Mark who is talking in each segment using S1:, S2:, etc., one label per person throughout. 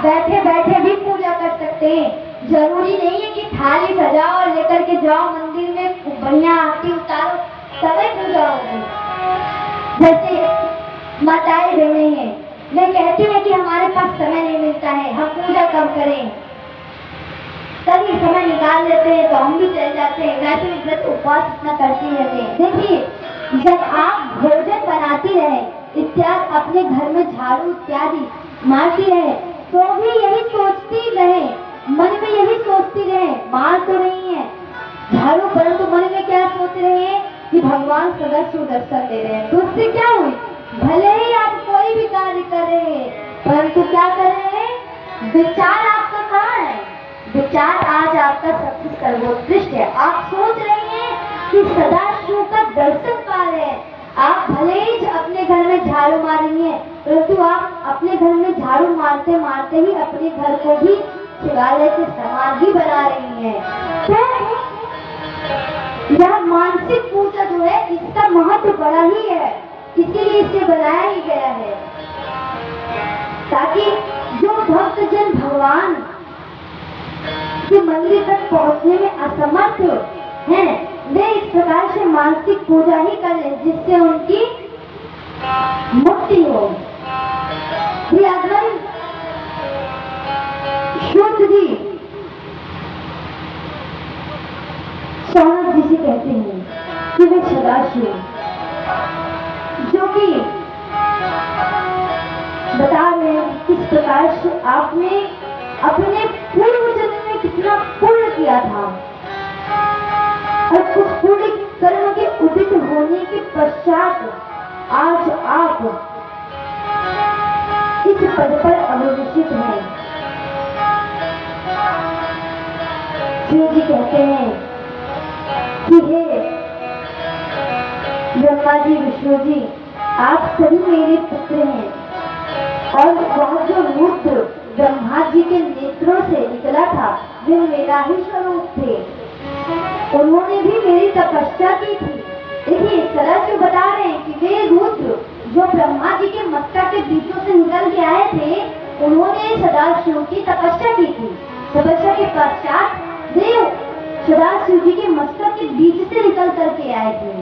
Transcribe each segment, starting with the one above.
S1: बैठे बैठे भी पूजा कर सकते हैं। जरूरी नहीं है कि थाली सजाओ और लेकर के जाओ मंदिर में, बढ़िया आरती उतारो तभी पूजा होगी। जैसे माताएं बहने हैं, वे कहती है कि हमारे पास समय नहीं मिलता है, हम पूजा कब करें। कभी समय निकाल लेते हैं तो हम भी चल जाते हैं, वैसे भी व्रत उपवास इतना करते रहते हैं। देखिए, जब आप भोजन बनाती रहे इत्यादि, अपने घर में झाड़ू इत्यादि मारती रहे, तो भी यही सोचती रहे, मन में यही सोचती रहे, मार तो रही है झाड़ू, परंतु मन में क्या सोच रहे हैं कि भगवान सदा सुदर्शन दे रहे हैं। तो उससे क्या हुई, भले ही आप कोई भी कार्य कर रहे हैं, परंतु क्या कर रहे हैं, विचार आपका कहाँ है, विचार आज आपका सबसे सर्वोत्कृष्ट है। आप सोच रहे हैं कि सदाशिव का दर्शन पा रहे हैं। आप भले ही अपने घर में झाड़ू मारेंगे, परंतु आप अपने घर में झाड़ू मारते मारते ही अपने घर को भी शिवालय के समान ही बना रही हैं। तो यह मानसिक पूजा जो है, इसका महत्व बड़ा ही है, इसीलिए इसे बनाया ही गया है, ताकि जो भक्तजन भगवान के मंदिर तक पहुंचने में असमर्थ हैं, वे इस प्रकार से मानसिक पूजा ही करें, जिससे उनकी मुक्ति हो। शुद्ध जी सौनक जी से कहते हैं कि वे सदाशिव, जो कि बता रहे हैं किस प्रकार से आपने अपने पूर्व जन्म में कितना पुण्य किया था, और उस पुण्य कर्म के उदित होने के पश्चात आज आप इस पद पर अभिषिक्त हैं। शिव जी कहते हैं कि हे ब्रह्मा जी, विष्णु जी, आप सभी मेरे पुत्र हैं, और वह जो रुद्र ब्रह्मा जी के नेत्रों से निकला था, वे मेरा ही स्वरूप थे, उन्होंने भी मेरी तपस्या की थी। देखिए, सदाशिव बता रहे हैं कि वे रुद्र जो ब्रह्मा जी के मस्तक के बीचों से निकल के आए थे, उन्होंने सदाशिव की तपस्या की थी। तपस्या के पश्चात देव सदाशिव जी के मस्तक के बीच से निकल करके आए थे।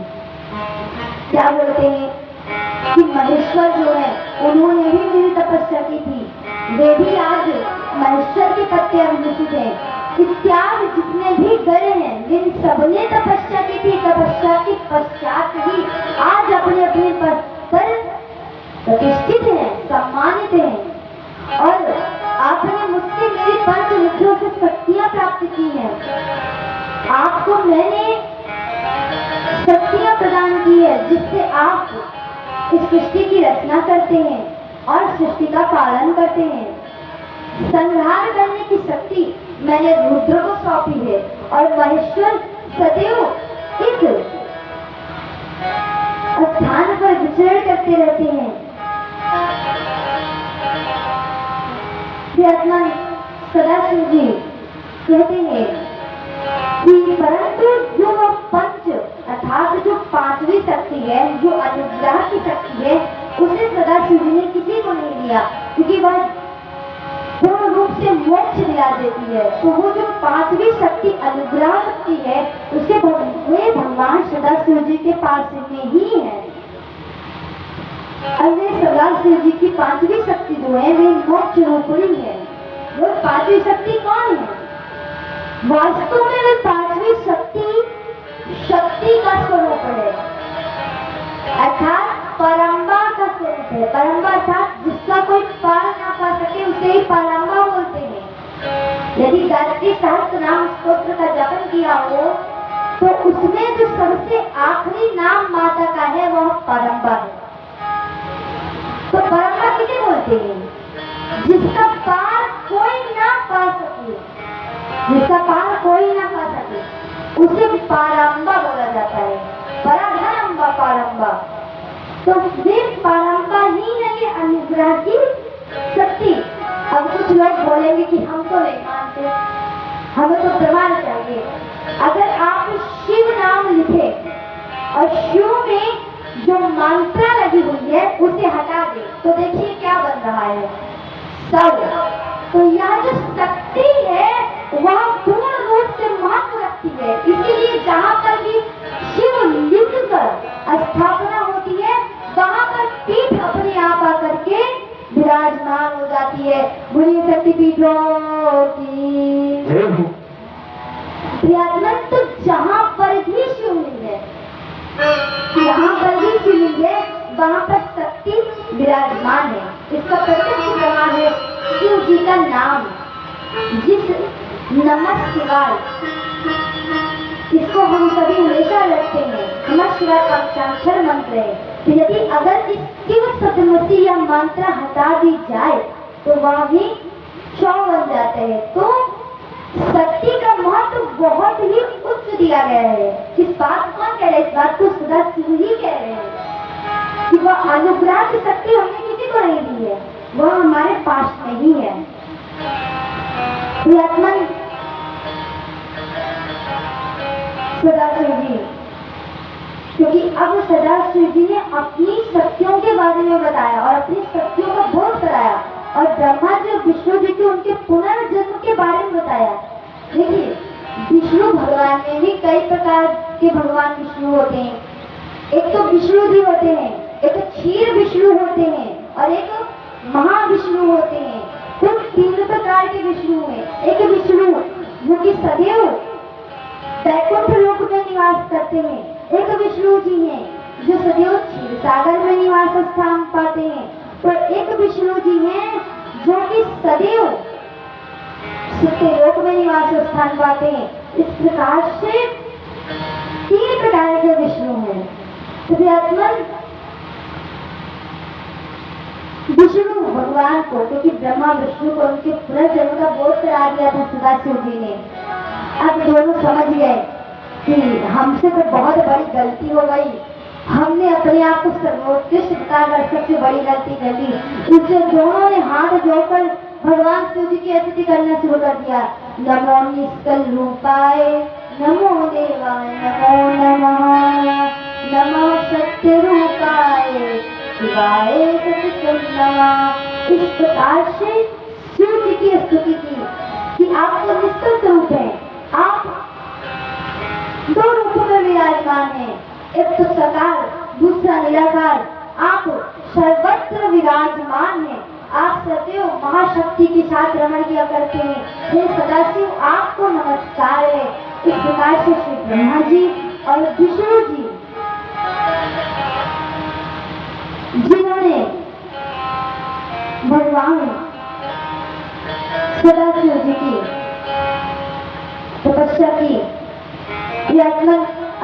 S1: क्या बोलते हैं कि महेश्वर जो है, उन्होंने भी मेरी तपस्या की थी, वे भी आज महेश्वर के पद पे अभिषिक्त हैं। इत्यादि जितने भी गए हैं, इन सबने तपस्या की थी, तपस्या के पश्चात ही आज अपने अपने पद पर प्रतिष्ठित हैं, सम्मानित हैं। और आपने मुझसे मेरी पंचविधियों से शक्तियां प्राप्त की हैं, आपको मैंने शक्तियां प्रदान की है, जिससे आप इस सृष्टि की रचना करते हैं और सृष्टि का पालन करते हैं। संहार करने की शक्ति मैंने रुद्र को सौंपी है, और महेश्वर सदैव इस स्थान पर विचरण करते रहते हैं। सदाशिव जी कहते हैं कि परंतु जो पंच अर्थात जो पांचवी शक्ति है, जो अनुग्रह की शक्ति है, उसे सदाशिव जी ने किसी को नहीं दिया, क्योंकि वह पूर्ण रूप से मोक्ष दिला देती है। तो वो जो पांचवी शक्ति अनुग्रह शक्ति है, उसे वे भगवान सदाशिव जी के पास में ही है। अन्य सदाशिव जी की पांचवी शक्ति जो है, वे मोक्ष रूपणी है। वो पांचवी शक्ति कौन है? वास्तव में वे पांचवी शक्ति शक्ति का स्वरूप है, अर्थात परम्बा का स्वरूप है। परम्बा अर्थात जिसका कोई पार ना पा सके, उसे ही परम्बा बोलते हैं। यदि गायत्री सहस्त्र नाम स्तोत्र का जपन किया हो, तो उसमें जो सबसे आखिरी नाम माता का है, वह परम्बा है। तो परम्बा किसे बोलते हैं? जिसका पार कोई ना पा सके, जिसका पार कोई ना पा सके, उसे पारंबा बोला जाता है। पराधरंबा पारंबा। तो सिर्फ पारंबा ही है अनुग्रह की शक्ति। अब कुछ लोग बोलेंगे कि हम तो नहीं मानते, हमें तो प्रमाण चाहिए। अगर आप शिव नाम लिखे और शिव में जो मात्रा लगी हुई है उसे हटा दे, तो देखिए क्या बन रहा है, सब तो यह जो शक्ति है वह पूर्ण रूप से महत्व रखती है। इसीलिए जहाँ पर भी शिव लिंग पर स्थापना होती है वहाँ पर पीठ अपने आप आकर के विराजमान हो जाती है। बुरी शक्ति पीठों की तो जहाँ पर भी शिवलिंग है, जहाँ पर भी शिवलिंग है वहाँ पर शक्ति विराजमान है। इसका प्रत्यक्ष प्रमाण है शिव जी का नाम, जिस नमः शिवाय इसको हम सभी हमेशा रखते हैं। नमः शिवाय पंचाक्षर मंत्र है। तो यदि अगर इस शिव सप्तमसी या मंत्र हटा दी जाए तो वह भी 100 बन जाते हैं। तो शक्ति का महत्व बहुत ही उच्च दिया गया है। इस बात कौन कह रहे हैं? इस बात को सदा शिव ही कह रहे हैं कि वह अनुग्रह की शक्ति हमने किसी को नहीं दी है, वह हमारे पास में ही है। प्रियात्मन सदाशिव जी, क्योंकि अब सदाशिव जी ने अपनी शक्तियों के बारे में बताया और अपनी शक्तियों का बोध कराया और ब्रह्मा जी और विष्णु जी के उनके पुनर्जन्म के बारे में बताया। देखिए, विष्णु भगवान में भी कई प्रकार के भगवान विष्णु होते हैं। एक तो विष्णु जी होते हैं, एक तो क्षीर विष्णु होते हैं और एक महाविष्णु होते हैं। कुल 3 प्रकार के विष्णु हैं। एक विष्णु जो कि सदैव वैकुंठ लोक में निवास करते हैं। एक विष्णु जी हैं जो सदैव क्षीर सागर में निवास स्थान पाते हैं। तो एक विष्णु जी हैं जो कि सदैव सत्यलोक में निवास स्थान पाते हैं। इस प्रकार से 3 प्रकार के विष्णु हैं। विष्णु भगवान को, क्योंकि ब्रह्मा विष्णु को उनके पुनर्जन्म का बोध करा दिया था सदाशिव जी ने। अब दोनों समझ गए कि हमसे तो बहुत बड़ी गलती हो गई, हमने अपने आप को सर्वोत्कृष्ट बताकर सबसे बड़ी गलती कर दी। इसलिए दोनों ने हाथ जोड़कर भगवान शिव जी की स्तुति करना शुरू कर दिया। नमो निष्कल रूपाय नमो देवाय नमो नमः, नमो सत्य रूपाय शिवाय सत्य। इस प्रकार से शिव जी की स्तुति की कि आप तो निष्कल रूप हैं, आप 2 रूपों में विराजमान हैं, एक तो साकार दूसरा निराकार। आप सर्वत्र विराजमान हैं, आप सदैव महाशक्ति के साथ रमण किया करते हैं। हे सदाशिव, आपको नमस्कार है। इस प्रकार से श्री ब्रह्मा जी और विष्णु जी जिन्होंने भगवान सदाशिव जी की तपस्या की,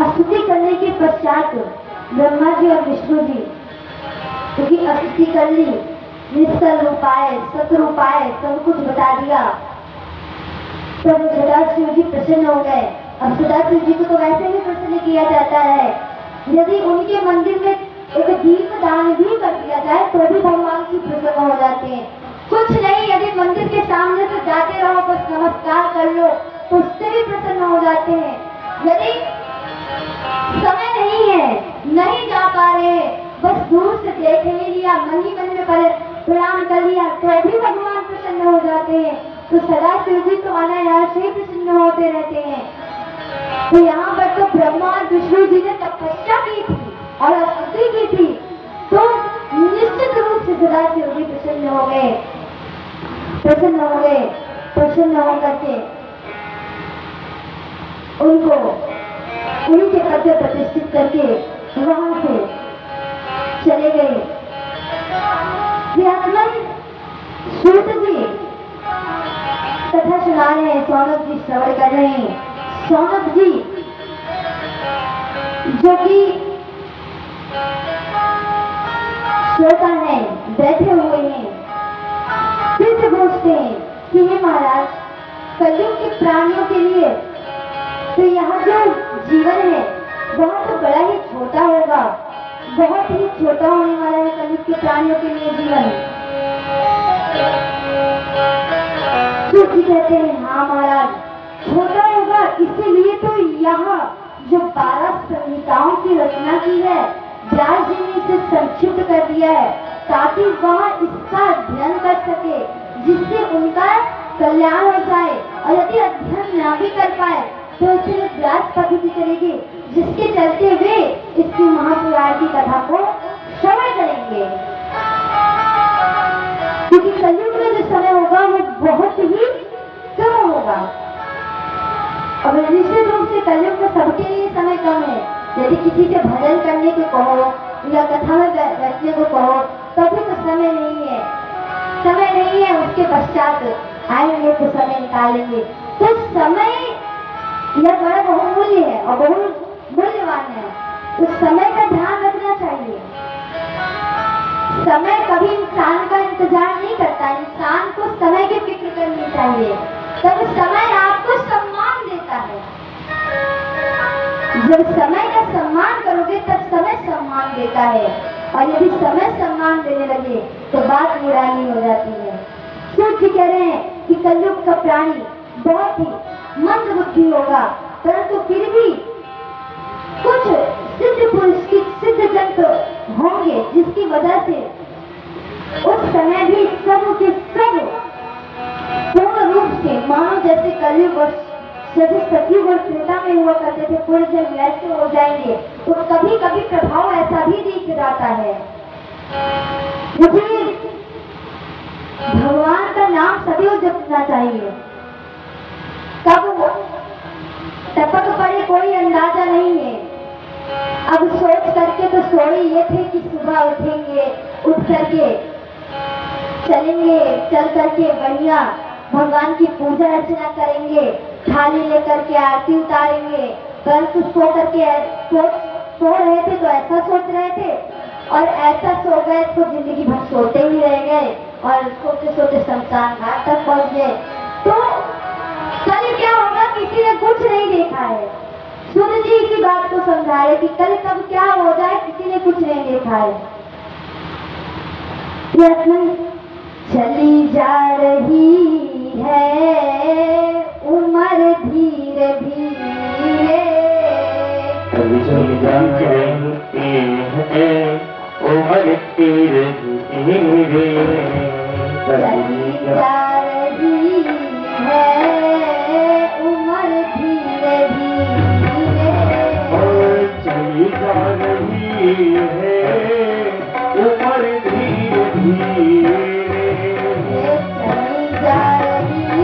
S1: स्तुति करने के पश्चात ब्रह्मा जी और विष्णु जी, क्योंकि स्तुति कर ली, निष्कल रूपाय सत्य रूपाय सब कुछ बता दिया, तो सदाशिव जी प्रसन्न हो गए। अब सदाशिव जी को तो वैसे ही प्रसन्न किया जाता है। यदि उनके मंदिर में एक दीप दान भी कर दिया जाए तो भी भगवान जी प्रसन्न हो जाते हैं। कुछ नहीं, यदि मंदिर के सामने से जाते रहो, बस नमस्कार कर लो, तो उससे भी प्रसन्न हो जाते हैं। यदि समय नहीं है, नहीं जा पा रहे, बस दूर से देख ही लिया, मन ही मन में प्रणाम कर लिया, तो भी भगवान प्रसन्न हो जाते हैं। तो सदाशिव जी तो अनायास ही प्रसन्न होते रहते हैं। तो यहाँ पर तो ब्रह्मा और विष्णु जी ने तपस्या की थी और स्तुति की थी, तो निश्चित रूप से सदाशिव जी प्रसन्न हो गए। प्रसन्न होकर के उनको उनके पद पे प्रतिष्ठित करके वहां से चले गए। सूत जी कथा सुना रहे हैं, सौनक जी श्रवण कर रहे हैं। सौनक जी जो कि श्रोता है, बैठे हुए हैं, फिर से पूछते हैं कि हे महाराज, कलयुग के प्राणियों के लिए तो यहाँ जो जीवन है वह तो बड़ा ही छोटा होगा, बहुत ही छोटा होने वाला है कलयुग के प्राणियों के लिए जीवन। सूत जी कहते हैं, हाँ महाराज, छोटा होगा, इसीलिए तो यहाँ जो 12 संहिताओं की रचना की है, व्यास जी ने इसे संक्षिप्त कर दिया है ताकि वह इसका अध्ययन कर सके। जिससे उनका कल्याण हो जाए। और यदि अध्ययन ना भी कर पाए तो इसलिए व्यास पद्धति चलेगी, जिसके चलते वे इसकी महापुराण की कथा को श्रवण करेंगे। क्योंकि कलयुग में जो समय होगा वो बहुत ही कम होगा। अब निश्चित रूप से कलयुग में सबके लिए समय कम है। यदि किसी से भजन करने को कहो या कथा में बैठने को कहो तभी तो समय नहीं है। समय नहीं है, उसके पश्चात आएंगे तो समय निकालेंगे। तो समय यह बड़ा बहुमूल्य है और बहुत मूल्यवान है। तो समय का ध्यान रखना चाहिए। समय कभी इंसान का इंतजार नहीं करता। इंसान को समय की फिक्र करनी चाहिए, तब समय आपको सम्मान देता है। जब समय का सम्मान करोगे तब समय सम्मान देता है। और यदि समय सम्मान देने लगे तो बात निराली हो जाती है। सूर्य जी कह रहे हैं कि कलयुग का प्राणी बहुत ही मंद बुद्धि होगा, परंतु फिर भी कुछ सिद्ध पुरुष की सिद्ध जन होंगे जिसकी वजह से उस समय भी सब के सब पूर्ण रूप से मानो जैसे कलयुग और सतयुग और त्रेता में हुआ करते थे पूरे जन वैसे हो जाएंगे। तो कभी कभी प्रभाव ऐसा भी दिख जाता है। मुझे भगवान का नाम सदैव जपना चाहिए। कब टपक पड़े कोई अंदाजा नहीं है। अब सोच करके तो सोए ये थे कि सुबह उठेंगे, उठ करके चलेंगे, चल करके बढ़िया भगवान की पूजा अर्चना करेंगे, थाली लेकर के आरती उतारेंगे। परंतु सो रहे थे तो ऐसा सोच रहे थे और ऐसा सो गए तो जिंदगी भर सोते ही रह गए और सोते सोते शमशान घाट तक पहुंच गए। तो कल क्या होगा किसी ने कुछ नहीं देखा है। सूर्य जी इसी बात को समझा रहे कि कल कब क्या हो जाए किसी ने कुछ नहीं देखा है। चली जा रही है उम्र धीरे धीरे,
S2: चली जा रही है उम्र धीरे धीरे,
S1: चली जा रही है उम्र धीरे धीरे,
S2: चली जा रही है उम्र धीरे धीरे,
S1: चली जा रही है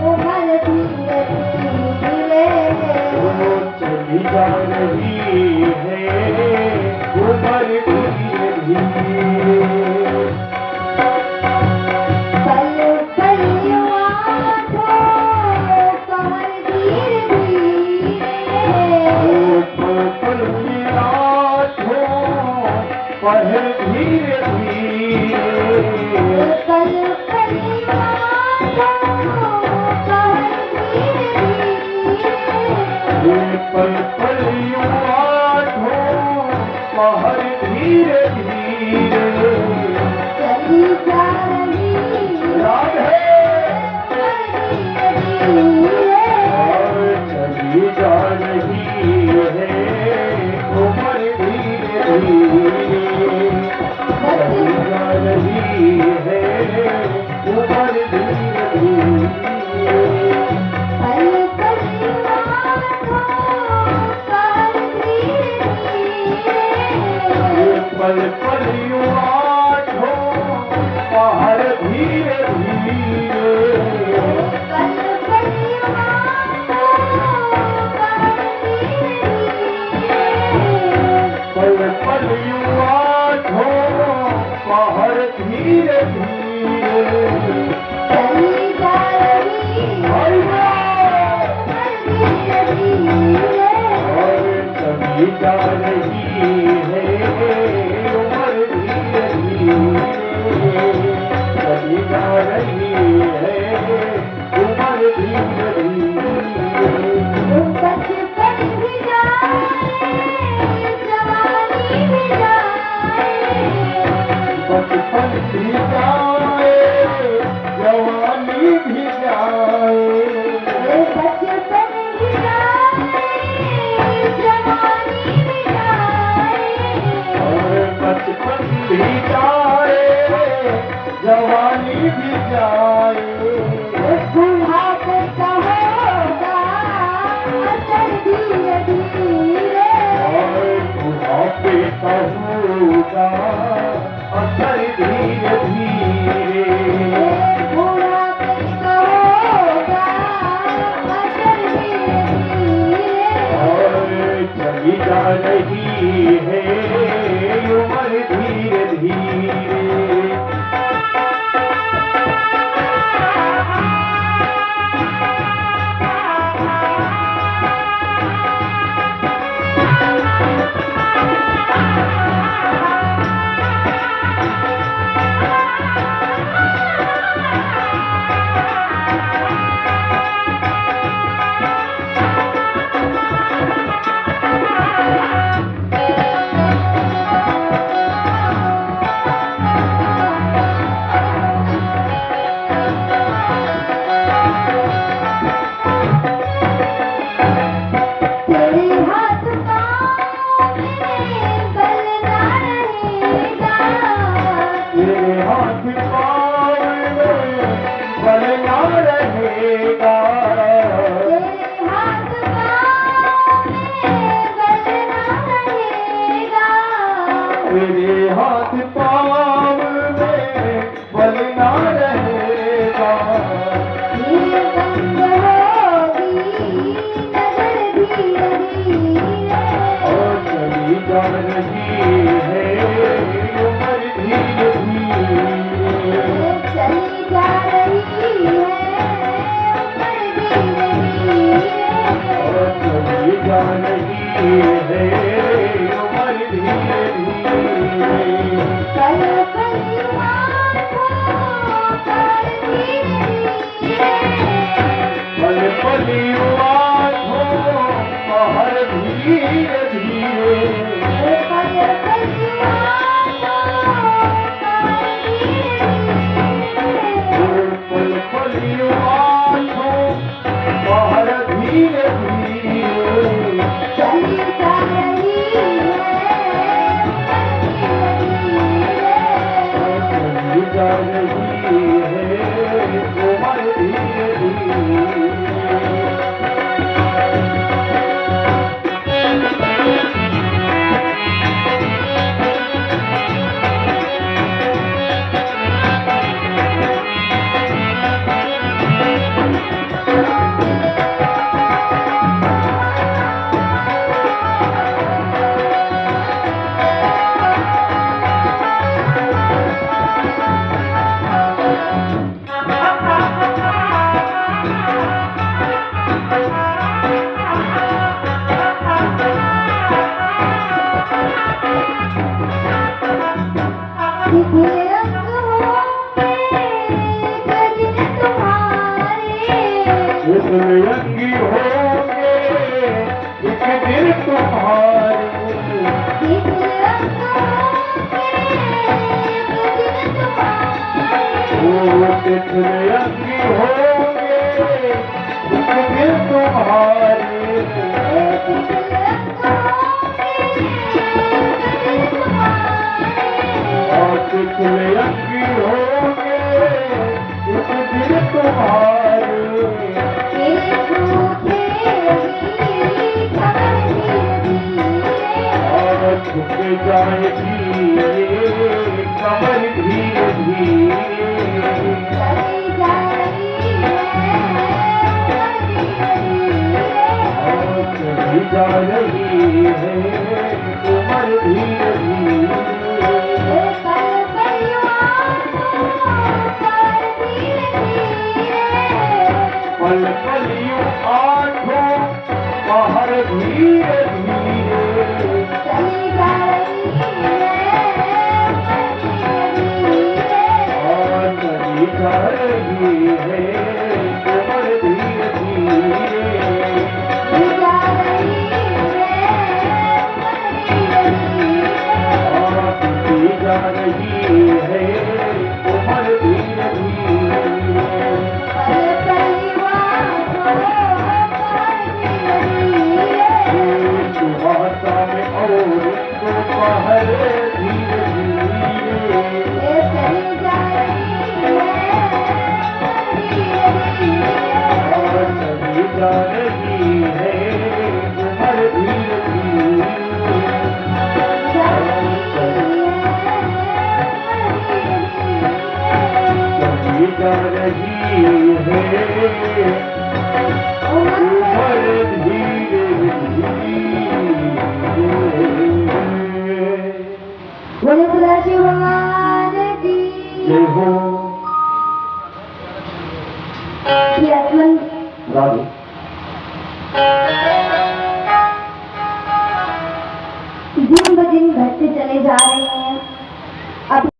S1: उम्र धीरे धीरे,
S2: चली जा रही है उम्र धीरे धीरे।
S1: पल पल आँखों कमर धीरे धीरे,
S2: पल की आँखों पहर धीरे धीरे,
S1: पल पल आँखों कमर धीरे धीरे,
S2: पल पल आँखों पहर धीरे धीरे,
S1: चली जा रही
S2: राधे चली जा रही है उम्र धीरे धीरे, चली जा रही है उम्र धीरे धीरे,
S1: पल पल आँखों कमर धीरे धीरे,
S2: पल पल आँखों पहर धीरे धीरे,
S1: पल पल आँखों कमर धीरे
S2: पल पल आँखों पहर धीरे धीरे,
S1: चली जा रही धीरे धीरे,
S2: चली जा रही है उम्र धीरे धीरे, चली जा रही है उम्र धीरे धीरे,
S1: बचपन भी जाए जवानी भी जाए,
S2: बचपन भी जाए जवानी भी जाए,
S1: बचपन भी जाए जवानी भी जाए,
S2: और बचपन भी जाए जवानी भी जाए।
S1: बुढ़ापे का होगा असर धीरे धीरे,
S2: बुढ़ापे का होगा असर धीरे धीरे।
S1: बुढ़ापे का होगा असर धीरे धीरे,
S2: चली जा रही है उम्र धीरे धीरे। तेरे हाथ पाँव में बल ना रहेगा।
S1: ये बंद होगी नजर धीरे धीरे,
S2: और चली जा रही है उम्र धीरे धीरे।
S1: चली जा रही है उम्र धीरे धीरे,
S2: और चली जा रही है उम्र धीरे धीरे।
S1: पल पल आँखों पर धीरे धीरे,
S2: पल पल आँखों बाहर धीरे धीरे।
S1: पल पल आँखों पर धीरे धीरे,
S2: पल पल आँखों बाहर धीरे धीरे।
S1: चली जा रही है
S2: चली जा रही है उम्र धीरे धीरे। रंगी होंगे एक दिन तुम्हारे। रंगी होंगे एक दिन तुम्हारे। और रंगी होंगे एक दिन तुम्हारे। झुक जाएगी कमर धीरे धीरे।
S1: चली जा रही है
S2: चली जा रही है उम्र धीरे धीरे। पल पल आँखों बाहर धीरे धीरे।
S1: चली जा रही
S2: और चली जा रही है उम्र धीरे धीरे।
S1: जा रही
S2: और चली जा रही है उम्र धीरे धीरे। सुहासा में और दोपहर धीरे धीरे।
S1: चली जा
S2: जय हो